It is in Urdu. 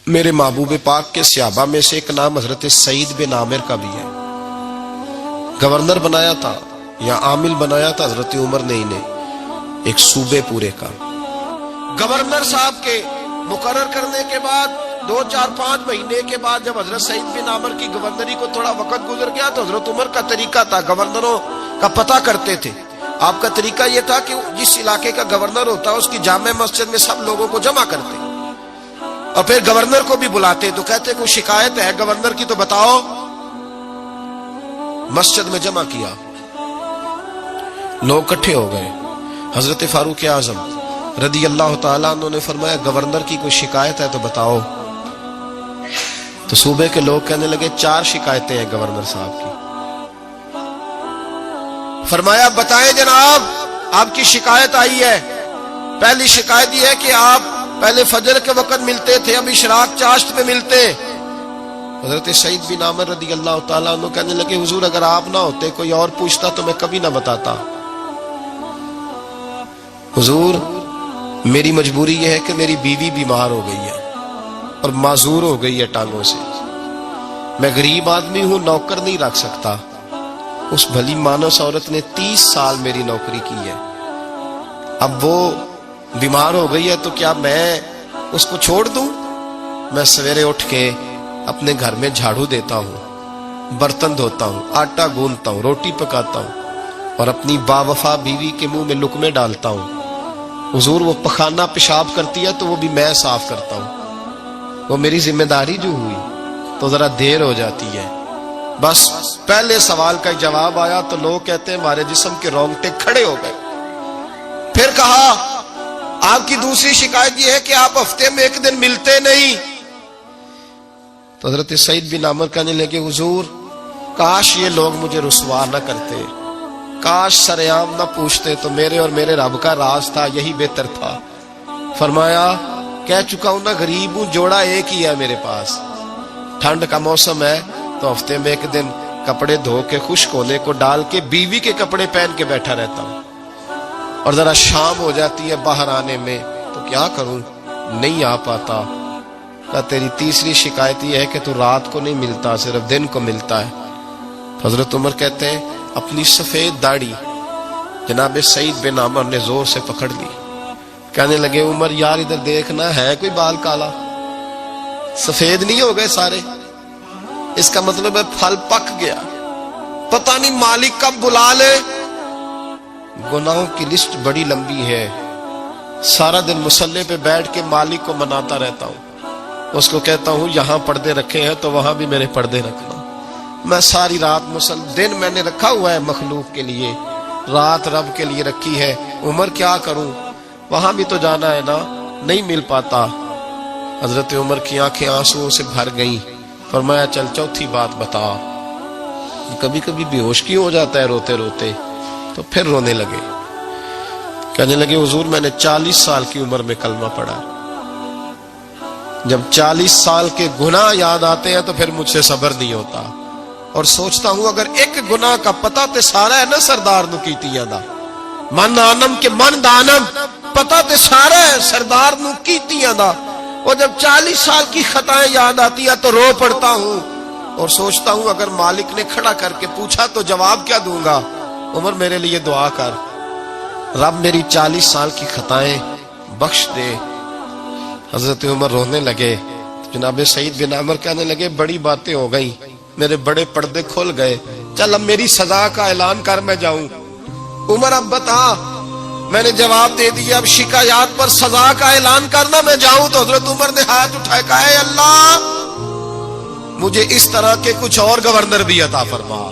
میرے محبوب پاک کے صحابہ میں سے ایک نام حضرت سعید بن عامر کا بھی ہے. گورنر بنایا تھا یا عامل بنایا تھا حضرت عمر نے انہیں ایک صوبے پورے کا. گورنر صاحب کے مقرر کرنے کے بعد 2-4-5 مہینے کے بعد جب حضرت سعید بن عامر کی گورنری کو تھوڑا وقت گزر گیا تو حضرت عمر کا طریقہ تھا، گورنروں کا پتہ کرتے تھے. آپ کا طریقہ یہ تھا کہ جس علاقے کا گورنر ہوتا ہے اس کی جامع مسجد میں سب لوگوں کو جمع کرتے اور پھر گورنر کو بھی بلاتے. تو کہتے کوئی شکایت ہے گورنر کی تو بتاؤ. مسجد میں جمع کیا، لوگ اکٹھے ہو گئے. حضرت فاروق اعظم رضی اللہ تعالیٰ عنہ نے فرمایا گورنر کی کوئی شکایت ہے تو بتاؤ. تو صوبے کے لوگ کہنے لگے 4 شکایتیں ہیں گورنر صاحب کی. فرمایا بتائیں جناب، آپ کی شکایت آئی ہے. پہلی شکایت یہ ہے کہ آپ پہلے فجر کے وقت ملتے تھے، اب اشراق چاشت میں ملتے. حضرت سعید بن عامر رضی اللہ تعالیٰ عنہ کہنے لگے حضور اگر آپ نہ ہوتے کوئی اور پوچھتا تو میں کبھی نہ بتاتا. حضور میری مجبوری یہ ہے کہ میری بیوی بیمار ہو گئی ہے اور معذور ہو گئی ہے ٹانگوں سے. میں غریب آدمی ہوں، نوکر نہیں رکھ سکتا. اس بھلی مانس عورت نے 30 سال میری نوکری کی ہے، اب وہ بیمار ہو گئی ہے تو کیا میں اس کو چھوڑ دوں؟ میں سویرے اٹھ کے اپنے گھر میں جھاڑو دیتا ہوں، برتن دھوتا ہوں، آٹا گوندتا ہوں، روٹی پکاتا ہوں اور اپنی باوفا بیوی کے منہ میں لقمے ڈالتا ہوں. حضور وہ پخانہ پیشاب کرتی ہے تو وہ بھی میں صاف کرتا ہوں. وہ میری ذمہ داری جو ہوئی تو ذرا دیر ہو جاتی ہے. بس پہلے سوال کا جواب آیا تو لوگ کہتے ہیں ہمارے جسم کے رونگٹے کھڑے ہو گئے. پھر کہا آپ کی دوسری شکایت یہ ہے کہ آپ ہفتے میں 1 دن ملتے نہیں. تو حضرت سعید بن عامر کہنے لگے حضور کاش یہ لوگ مجھے رسوا نہ کرتے، کاش سرعام نہ پوچھتے تو میرے اور میرے رب کا راز تھا، یہی بہتر تھا. فرمایا کہہ چکا ہوں نا غریب ہوں، جوڑا ایک ہی ہے میرے پاس. ٹھنڈ کا موسم ہے تو ہفتے میں 1 دن کپڑے دھو کے خشک ہونے کو ڈال کے بیوی کے کپڑے پہن کے بیٹھا رہتا ہوں اور ذرا شام ہو جاتی ہے باہر آنے میں تو کیا کروں، نہیں آ پاتا. کہا تیری تیسری شکایت یہ ہے کہ تو رات کو نہیں ملتا، صرف دن کو ملتا ہے. حضرت عمر کہتے ہیں اپنی سفید داڑھی جناب سعید بن عامر نے زور سے پکڑ لی. کہنے لگے عمر یار ادھر دیکھنا ہے کوئی بال کالا، سفید نہیں ہو گئے سارے؟ اس کا مطلب ہے پھل پک گیا، پتہ نہیں مالک کب بلا لے. گناہوں کی لسٹ بڑی لمبی ہے. سارا دن مصلی پہ بیٹھ کے مالک کو مناتا رہتا ہوں، اس کو کہتا ہوں یہاں پردے رکھے ہیں تو وہاں بھی میرے پردے رکھنا. میں ساری رات دن میں نے رکھا ہوا ہے مخلوق کے لیے، رات رب کے لیے رکھی ہے. عمر کیا کروں، وہاں بھی تو جانا ہے نا، نہیں مل پاتا. حضرت عمر کی آنکھیں آنسوؤں سے بھر گئیں. فرمایا چل چوتھی بات بتا. کبھی کبھی بے ہوش کیوں ہو جاتا ہے روتے روتے؟ تو پھر رونے لگے. کہنے لگے حضور میں نے 40 سال کی عمر میں کلمہ پڑھا. جب 40 سال کے گناہ یاد آتے ہیں تو پھر مجھ سے صبر نہیں ہوتا اور سوچتا ہوں اگر ایک گناہ کا پتہ تے سارا ہے نا سردار نو کیتیاں دا، من آنم کے من دانم، پتہ تے سارا ہے سردار نو کیتیاں دا. اور جب 40 سال کی خطائیں یاد آتی ہیں تو رو پڑتا ہوں اور سوچتا ہوں اگر مالک نے کھڑا کر کے پوچھا تو جواب کیا دوں گا. عمر میرے لیے دعا کر، رب میری 40 سال کی خطائیں بخش دے. حضرت عمر رونے لگے. جناب سعید بن عامر کہنے لگے بڑی باتیں ہو گئیں، میرے بڑے پردے کھل گئے، چل اب میری سزا کا اعلان کر میں جاؤں. عمر اب بتا. میں نے جواب دے دیا اب شکایات پر سزا کا اعلان کرنا میں جاؤں. تو حضرت عمر نے ہاتھ اٹھائے کہا اے اللہ مجھے اس طرح کے کچھ اور گورنر بھی عطا فرما.